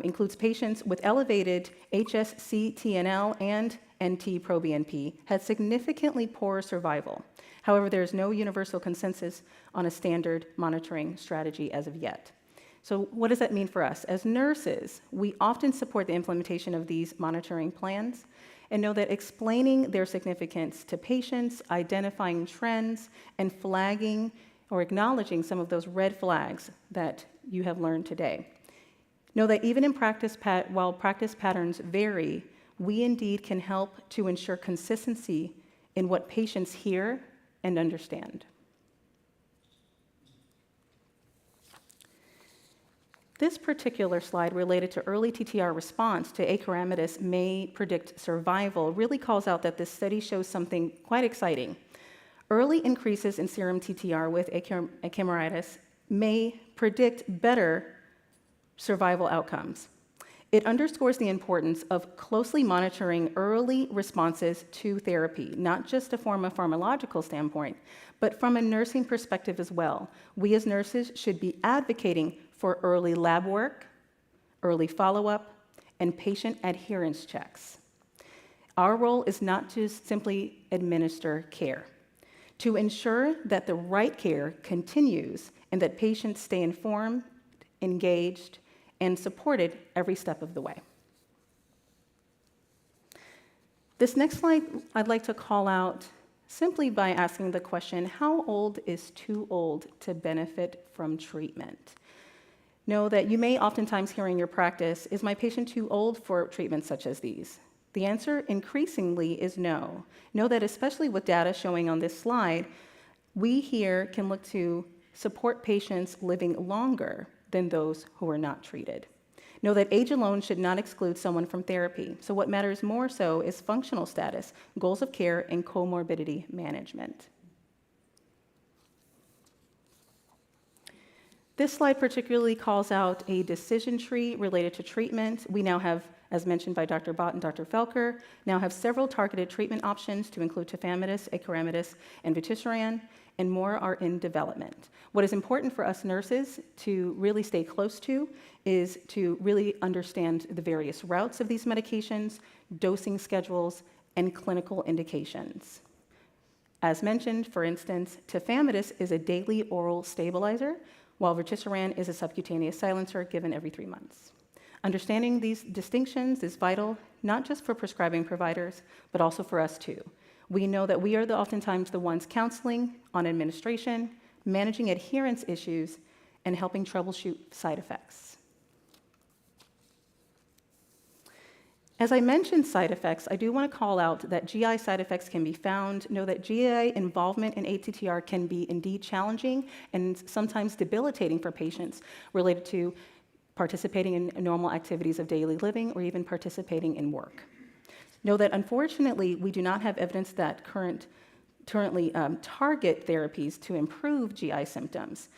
includes patients with elevated HSCTNL and NT-proBNP had significantly poorer survival. However, there is no universal consensus on a standard monitoring strategy as of yet. So what does that mean for us? As nurses, we often support the implementation of these monitoring plans and know that explaining their significance to patients, identifying trends, and flagging or acknowledging some of those red flags that you have learned today. Know that even in practice, while practice patterns vary, we indeed can help to ensure consistency in what patients hear and understand. This particular slide related to early TTR response to acoramidis may predict survival really calls out that this study shows something quite exciting. Early increases in serum TTR with acoramidis may predict better survival outcomes. It underscores the importance of closely monitoring early responses to therapy, not just from a pharmacological standpoint, but from a nursing perspective as well. We as nurses should be advocating for early lab work, early follow-up, and patient adherence checks. Our role is not to simply administer care. To ensure that the right care continues and that patients stay informed, engaged, and supported every step of the way. This next slide I'd like to call out simply by asking the question, how old is too old to benefit from treatment? Know that you may oftentimes hear in your practice, is my patient too old for treatments such as these? The answer increasingly is no. Know that especially with data showing on this slide, we here can look to support patients living longer than those who are not treated. Know that age alone should not exclude someone from therapy. So what matters more so is functional status, goals of care, and comorbidity management. This slide particularly calls out a decision tree related to treatment. We now have, as mentioned by Dr. Bott and Dr. Felker, now have several targeted treatment options to include tafamidis, acoramidis, and vutrisiran, and more are in development. What is important for us nurses to really stay close to is to really understand the various routes of these medications, dosing schedules, and clinical indications. As mentioned, for instance, tafamidis is a daily oral stabilizer, while vutrisiran is a subcutaneous silencer given every 3 months. Understanding these distinctions is vital, not just for prescribing providers, but also for us too. We know that we are oftentimes the ones counseling on administration, managing adherence issues, and helping troubleshoot side effects. As I mentioned side effects, I do want to call out that GI side effects can be found. Know that GI involvement in ATTR can be indeed challenging and sometimes debilitating for patients related to participating in normal activities of daily living or even participating in work. Know that unfortunately, we do not have evidence that currently target therapies to improve GI symptoms,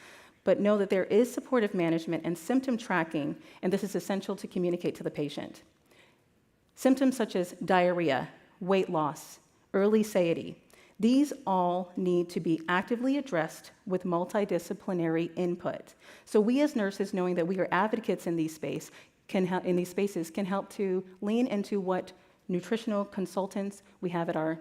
but know that there is supportive management and symptom tracking, and this is essential to communicate to the patient. Symptoms such as diarrhea, weight loss, early satiety, these all need to be actively addressed with multidisciplinary input. So we as nurses, knowing that we are advocates in these spaces, can help to lean into what nutritional consultants we have at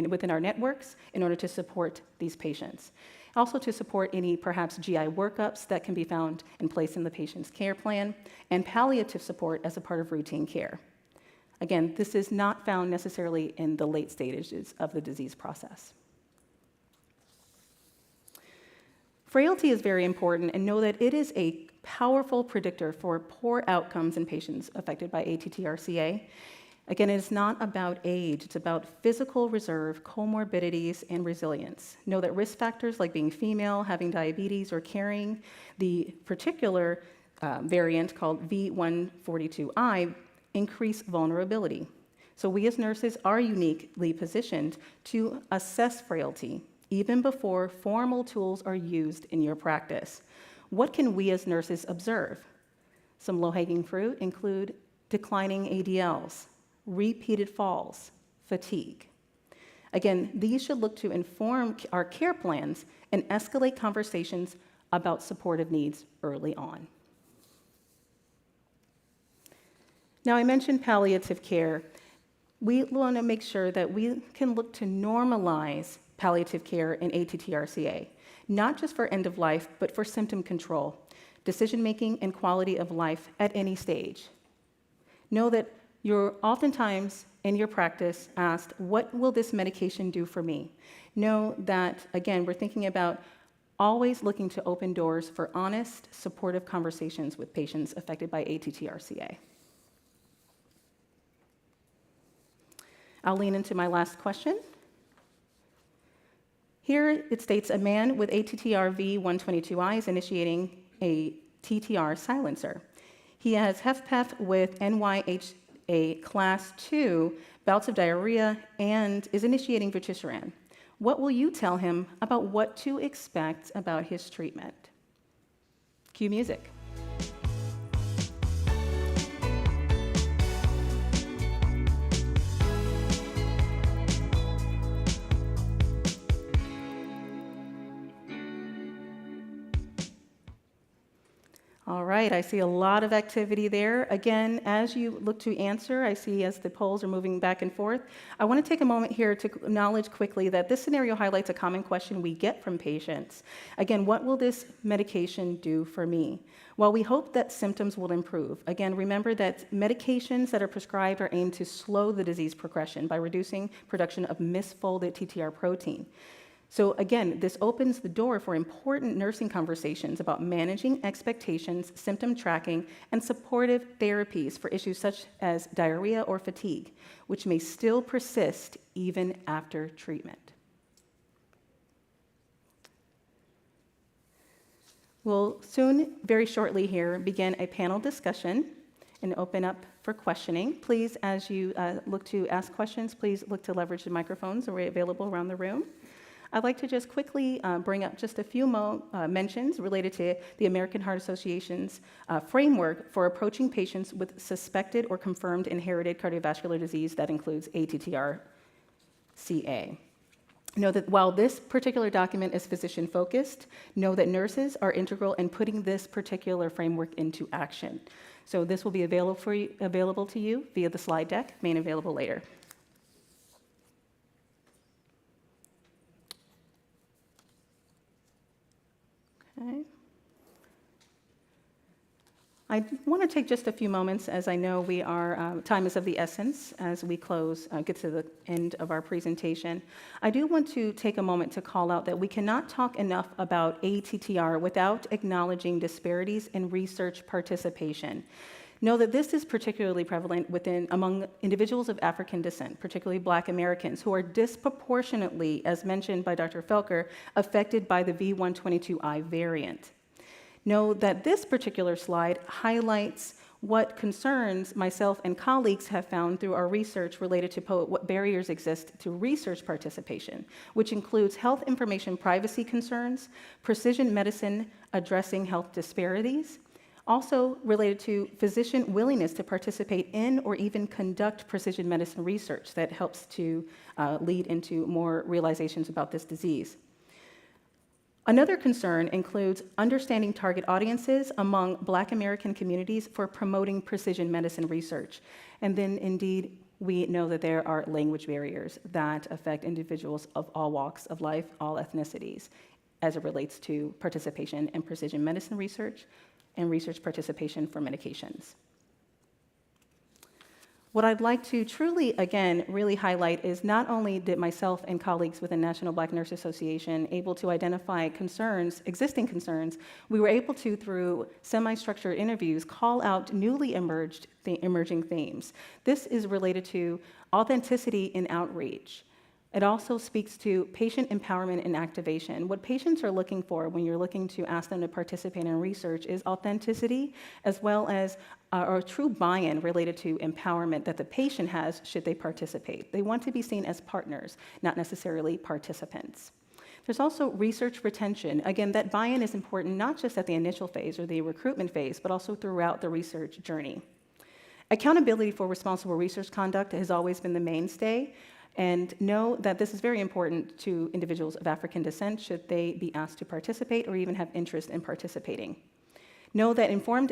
within our networks in order to support these patients. Also to support any perhaps GI workups that can be found in place in the patient's care plan, and palliative support as a part of routine care. Again, this is not found necessarily in the late stages of the disease process. Frailty is very important, and know that it is a powerful predictor for poor outcomes in patients affected by ATTR-CA. Again, it is not about age, it's about physical reserve, comorbidities, and resilience. Know that risk factors like being female, having diabetes, or carrying the particular variant called V142I increase vulnerability. So we as nurses are uniquely positioned to assess frailty even before formal tools are used in your practice. What can we as nurses observe? Some low-hanging fruit include declining ADLs, repeated falls, fatigue. Again, these should look to inform our care plans and escalate conversations about supportive needs early on. Now, I mentioned palliative care. We want to make sure that we can look to normalize palliative care in ATTR-CA, not just for end of life, but for symptom control, decision-making, and quality of life at any stage. Know that you're oftentimes in your practice asked, what will this medication do for me? Know that, again, we're thinking about always looking to open doors for honest, supportive conversations with patients affected by ATTR-CA. I'll lean into my last question. Here it states a man with ATTR V122I is initiating a TTR silencer. He has HFpEF with NYHA class 2, bouts of diarrhea, and is initiating vutrisiran. What will you tell him about what to expect about his treatment? Cue music. All right, I see a lot of activity there. Again, as you look to answer, I see as the polls are moving back and forth, I want to take a moment here to acknowledge quickly that this scenario highlights a common question we get from patients. Again, what will this medication do for me? While we hope that symptoms will improve, again, remember that medications that are prescribed are aimed to slow the disease progression by reducing production of misfolded TTR protein. So again, this opens the door for important nursing conversations about managing expectations, symptom tracking, and supportive therapies for issues such as diarrhea or fatigue, which may still persist even after treatment. We'll soon, very shortly here, begin a panel discussion and open up for questioning. Please, as you look to ask questions, please look to leverage the microphones that are available around the room. I'd like to just quickly bring up just a few mentions related to the American Heart Association's framework for approaching patients with suspected or confirmed inherited cardiovascular disease that includes ATTR-CA. Know that while this particular document is physician-focused, know that nurses are integral in putting this particular framework into action. So this will be available to you via the slide deck, made available later. Okay. I want to take just a few moments, as I know time is of the essence as we get to the end of our presentation. I do want to take a moment to call out that we cannot talk enough about ATTR without acknowledging disparities in research participation. Know that this is particularly prevalent among individuals of African descent, particularly Black Americans, who are disproportionately, as mentioned by Dr. Felker, affected by the V122I variant. Know that this particular slide highlights what concerns myself and colleagues have found through our research related to what barriers exist to research participation, which includes health information privacy concerns, precision medicine addressing health disparities, also related to physician willingness to participate in or even conduct precision medicine research that helps to lead into more realizations about this disease. Another concern includes understanding target audiences among Black American communities for promoting precision medicine research. And then indeed, we know that there are language barriers that affect individuals of all walks of life, all ethnicities, as it relates to participation in precision medicine research and research participation for medications. What I'd like to truly, again, really highlight is not only did myself and colleagues within National Black Nurse Association able to identify existing concerns, we were able to, through semi-structured interviews, call out newly emerging themes. This is related to authenticity in outreach. It also speaks to patient empowerment and activation. What patients are looking for when you're looking to ask them to participate in research is authenticity, as well as a true buy-in related to empowerment that the patient has should they participate. They want to be seen as partners, not necessarily participants. There's also research retention. Again, that buy-in is important not just at the initial phase or the recruitment phase, but also throughout the research journey. Accountability for responsible research conduct has always been the mainstay. And know that this is very important to individuals of African descent should they be asked to participate or even have interest in participating. Know that informed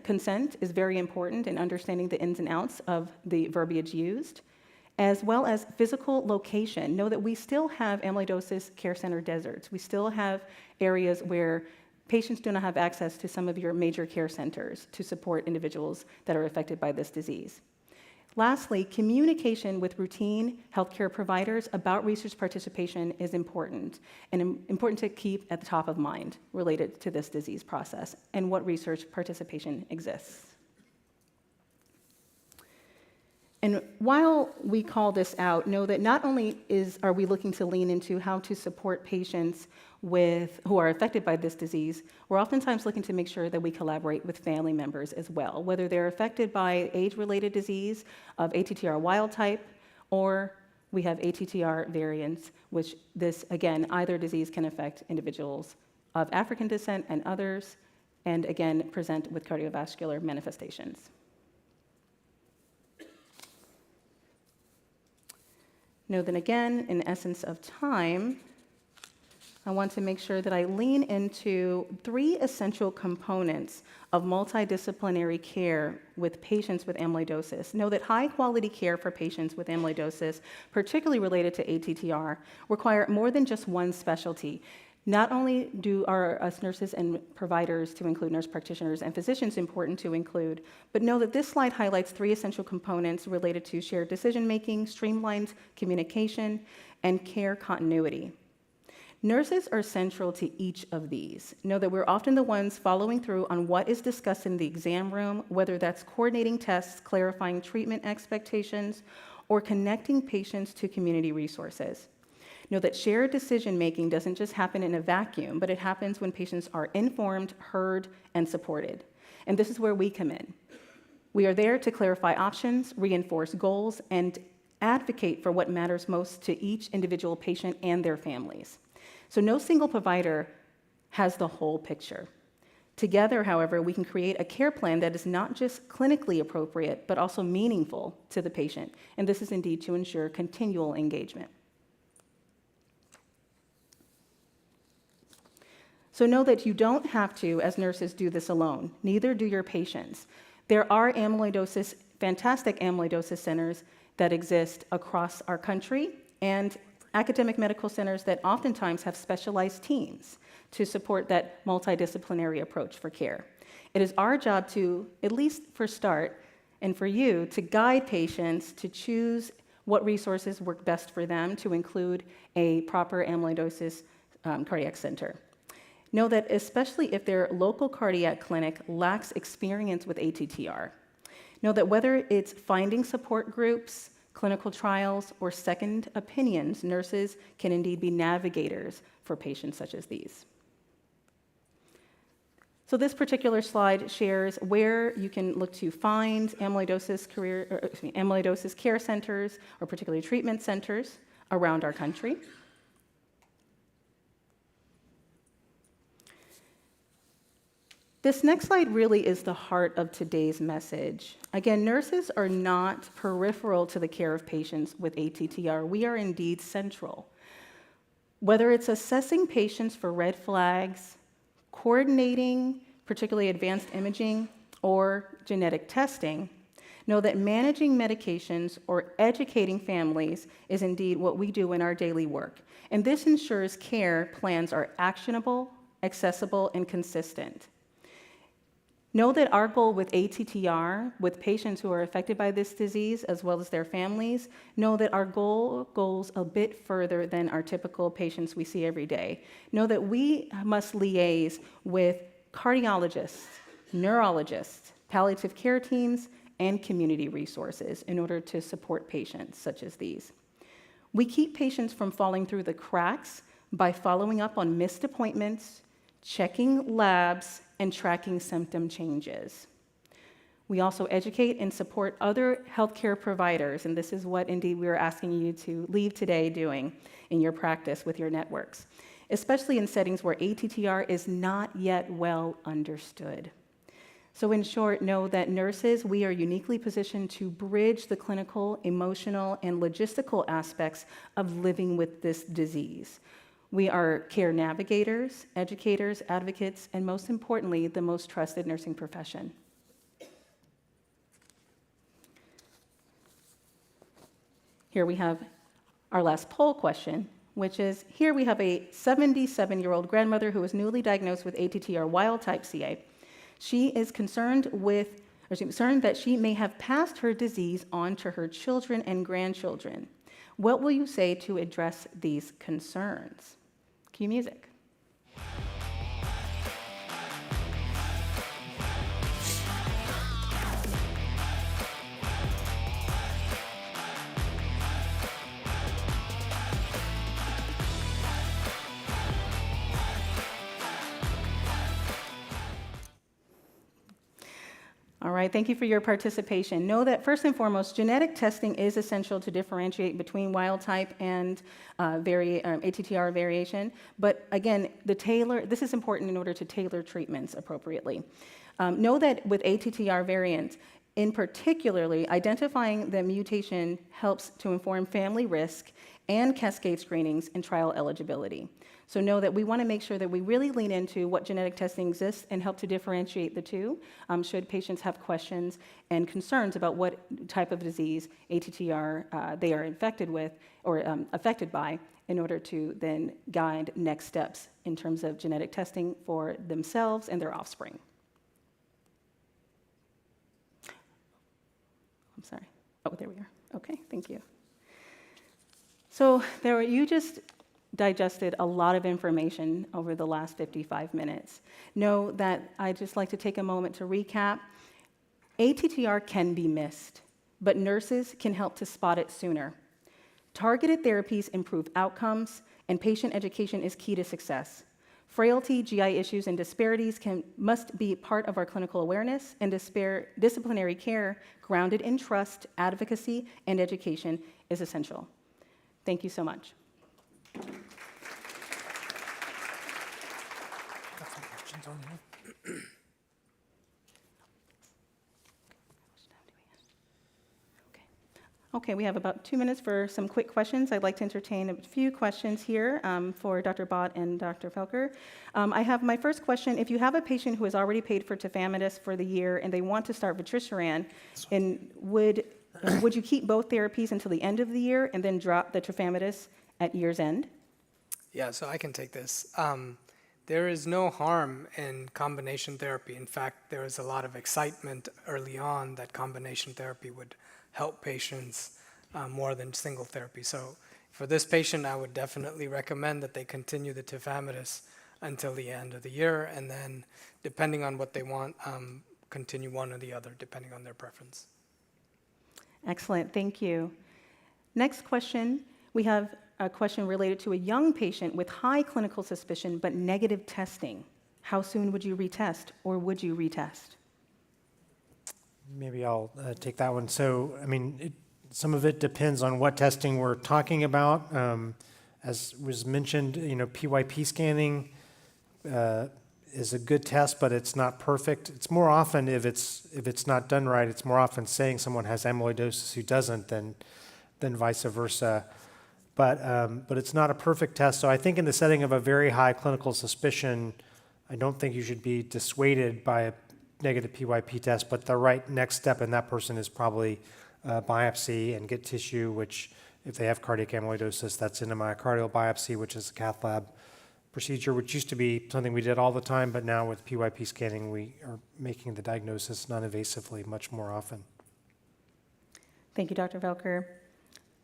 consent is very important in understanding the ins and outs of the verbiage used, as well as physical location. Know that we still have amyloidosis care center deserts. We still have areas where patients do not have access to some of your major care centers to support individuals that are affected by this disease. Lastly, communication with routine healthcare providers about research participation is important, and important to keep at the top of mind related to this disease process and what research participation exists. And while we call this out, know that not only are we looking to lean into how to support patients who are affected by this disease, we're oftentimes looking to make sure that we collaborate with family members as well, whether they're affected by age-related disease of ATTR wild type, or we have ATTR variants, which either disease can affect individuals of African descent and others, and again, present with cardiovascular manifestations. Know that again, in the essence of time, I want to make sure that I lean into 3 essential components of multidisciplinary care with patients with amyloidosis. Know that high-quality care for patients with amyloidosis, particularly related to ATTR, require more than just one specialty. Not only are us nurses and providers, to include nurse practitioners and physicians, important to include, but know that this slide highlights 3 essential components related to shared decision-making, streamlined communication, and care continuity. Nurses are central to each of these. Know that we're often the ones following through on what is discussed in the exam room, whether that's coordinating tests, clarifying treatment expectations, or connecting patients to community resources. Know that shared decision-making doesn't just happen in a vacuum, but it happens when patients are informed, heard, and supported. And this is where we come in. We are there to clarify options, reinforce goals, and advocate for what matters most to each individual patient and their families. So no single provider has the whole picture. Together, however, we can create a care plan that is not just clinically appropriate, but also meaningful to the patient. And this is indeed to ensure continual engagement. So know that you don't have to, as nurses, do this alone. Neither do your patients. There are fantastic amyloidosis centers that exist across our country, and academic medical centers that oftentimes have specialized teams to support that multidisciplinary approach for care. It is our job to, at least for start, and for you, to guide patients to choose what resources work best for them, to include a proper amyloidosis cardiac center. Know that especially if their local cardiac clinic lacks experience with ATTR, know that whether it's finding support groups, clinical trials, or second opinions, nurses can indeed be navigators for patients such as these. So this particular slide shares where you can look to find amyloidosis care centers, or particularly treatment centers around our country. This next slide really is the heart of today's message. Again, nurses are not peripheral to the care of patients with ATTR. We are indeed central. Whether it's assessing patients for red flags, coordinating particularly advanced imaging, or genetic testing, know that managing medications or educating families is indeed what we do in our daily work. And this ensures care plans are actionable, accessible, and consistent. Know that our goal with ATTR, with patients who are affected by this disease, as well as their families, know that our goal goes a bit further than our typical patients we see every day. Know that we must liaise with cardiologists, neurologists, palliative care teams, and community resources in order to support patients such as these. We keep patients from falling through the cracks by following up on missed appointments, checking labs, and tracking symptom changes. We also educate and support other healthcare providers, and this is what indeed we are asking you to leave today doing in your practice with your networks, especially in settings where ATTR is not yet well understood. So in short, know that nurses, we are uniquely positioned to bridge the clinical, emotional, and logistical aspects of living with this disease. We are care navigators, educators, advocates, and most importantly, the most trusted nursing profession. Here we have our last poll question, which is, here we have a 77-year-old grandmother who was newly diagnosed with ATTR wild-type CA. She is concerned that she may have passed her disease on to her children and grandchildren. What will you say to address these concerns? Cue music. All right, thank you for your participation. Know that first and foremost, genetic testing is essential to differentiate between wild type and ATTR variation. But again, this is important in order to tailor treatments appropriately. Know that with ATTR variant, in particularly, identifying the mutation helps to inform family risk and cascade screenings and trial eligibility. So know that we want to make sure that we really lean into what genetic testing exists and help to differentiate the two, should patients have questions and concerns about what type of disease ATTR they are infected with or affected by, in order to then guide next steps in terms of genetic testing for themselves and their offspring. I'm sorry. Oh, there we are. Okay, thank you. So you just digested a lot of information over the last 55 minutes. Know that I'd just like to take a moment to recap. ATTR can be missed, but nurses can help to spot it sooner. Targeted therapies improve outcomes, and patient education is key to success. Frailty, GI issues, and disparities must be part of our clinical awareness, and disciplinary care grounded in trust, advocacy, and education is essential. Thank you so much. Got some questions on here. Okay, we have about 2 minutes for some quick questions. I'd like to entertain a few questions here for Dr. Bott and Dr. Felker. I have my first question. If you have a patient who has already paid for tafamidis for the year and they want to start vutrisiran, would you keep both therapies until the end of the year and then drop the tafamidis at year's end? Yeah, so I can take this. There is no harm in combination therapy. In fact, there is a lot of excitement early on that combination therapy would help patients more than single therapy. So for this patient, I would definitely recommend that they continue the tafamidis until the end of the year, and then depending on what they want, continue one or the other, depending on their preference. Excellent, thank you. Next question, we have a question related to a young patient with high clinical suspicion but negative testing. How soon would you retest, or would you retest? Maybe I'll take that one. So, I mean, some of it depends on what testing we're talking about. As was mentioned, PYP scanning is a good test, but it's not perfect. It's more often, if it's not done right, it's more often saying someone has amyloidosis who doesn't than vice versa. But it's not a perfect test. So I think in the setting of a very high clinical suspicion, I don't think you should be dissuaded by a negative PYP test, but the right next step in that person is probably biopsy and get tissue, which if they have cardiac amyloidosis, that's in a myocardial biopsy, which is a cath lab procedure, which used to be something we did all the time, but now with PYP scanning, we are making the diagnosis non-invasively much more often. Thank you, Dr. Velker.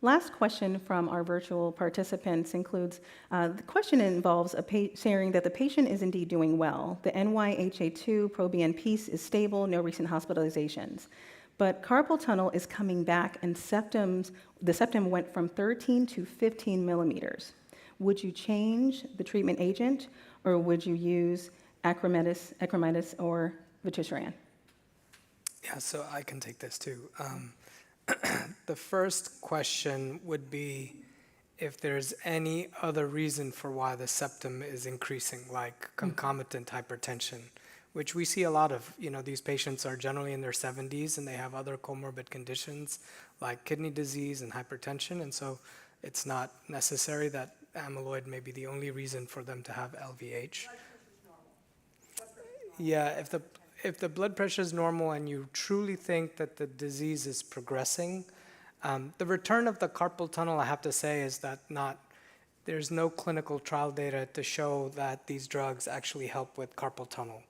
Last question from our virtual participants includes, the question involves sharing that the patient is indeed doing well. The NYHA2 proBNP is stable, no recent hospitalizations. But carpal tunnel is coming back, and the septum went from 13 to 15 millimeters. Would you change the treatment agent, or would you use acoramidis or vutrisiran? Yeah, so I can take this too. The first question would be if there's any other reason for why the septum is increasing, like concomitant hypertension, which we see a lot of. These patients are generally in their 70s and they have other comorbid conditions like kidney disease and hypertension, and so it's not necessary that amyloid may be the only reason for them to have LVH. Yeah, if the blood pressure is normal and you truly think that the disease is progressing, the return of the carpal tunnel, I have to say, is that there's no clinical trial data to show that these drugs actually help with carpal tunnel.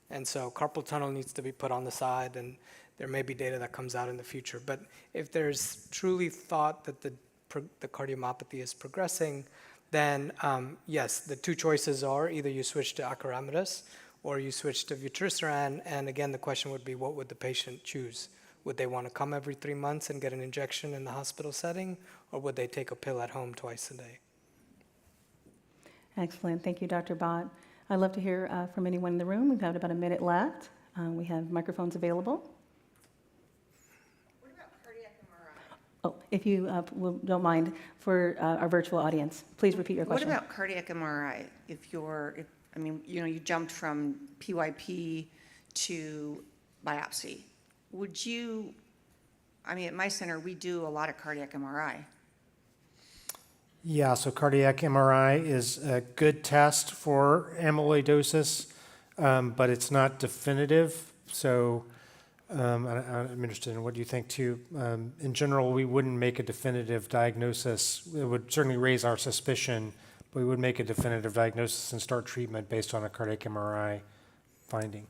And so carpal tunnel needs to be put on the side, and there may be data that comes out in the future. But if there's truly thought that the cardiomyopathy is progressing, then yes, the two choices are either you switch to acoramidis or you switch to vutrisiran, and again, the question would be, what would the patient choose? Would they want to come every 3 months and get an injection in the hospital setting, or would they take a pill at home twice a day? Excellent. Thank you, Dr. Bott. I'd love to hear from anyone in the room. We've got about a minute left. We have microphones available. What about cardiac MRI? Oh, if you don't mind, for our virtual audience, please repeat your question. What about cardiac MRI? You jumped from PYP to biopsy. Would you, at my center, we do a lot of cardiac MRI. Yeah, so cardiac MRI is a good test for amyloidosis, but it's not definitive. So I'm interested in what you think too. In general, we wouldn't make a definitive diagnosis. It would certainly raise our suspicion, but we would make a definitive diagnosis and start treatment based on a cardiac MRI finding.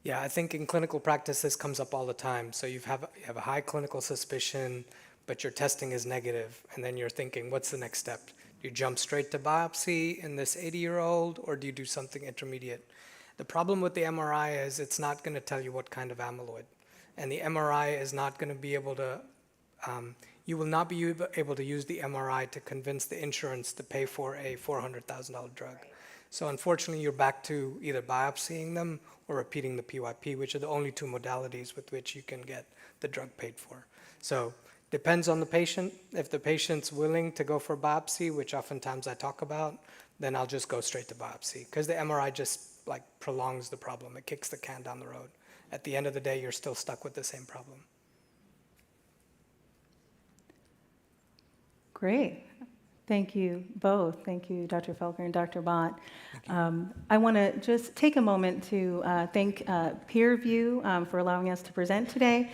Yeah, I think in clinical practice, this comes up all the time. So you have a high clinical suspicion, but your testing is negative, and then you're thinking, what's the next step? Do you jump straight to biopsy in this 80-year-old, or do you do something intermediate? The problem with the MRI is it's not going to tell you what kind of amyloid, and the MRI is not going to be able to, you will not be able to use the MRI to convince the insurance to pay for a $400,000 drug. So unfortunately, you're back to either biopsying them or repeating the PYP, which are the only two modalities with which you can get the drug paid for. So depends on the patient. If the patient's willing to go for biopsy, which oftentimes I talk about, then I'll just go straight to biopsy, because the MRI just prolongs the problem. It kicks the can down the road. At the end of the day, you're still stuck with the same problem. Great. Thank you both. Thank you, Dr. Felker and Dr. Bott. I want to just take a moment to thank PeerView for allowing us to present today.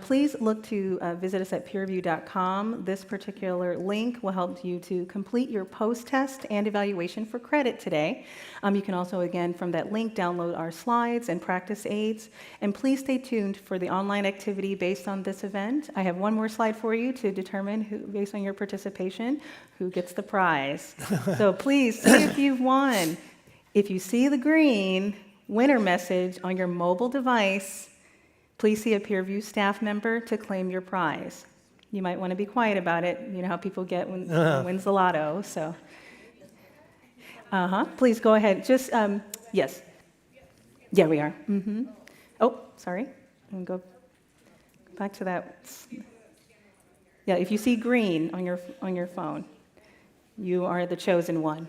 Please look to visit us at peerview.com. This particular link will help you to complete your post-test and evaluation for credit today. You can also, again, from that link, download our slides and practice aids. And please stay tuned for the online activity based on this event. I have one more slide for you to determine, who, based on your participation, who gets the prize. So please see if you've won. If you see the green winner message on your mobile device, please see a PeerView staff member to claim your prize. You might want to be quiet about it. You know how people get when someone wins the lotto. So, please go ahead. Just yes. Yeah, we are. Oh, sorry. I'm gonna go back to that. Yeah, if you see green on your phone, you are the chosen one.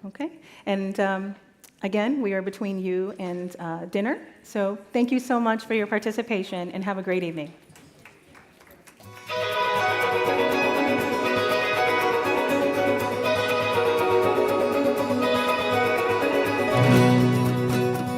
Okay, and again, we are between you and dinner. So thank you so much for your participation, and have a great evening.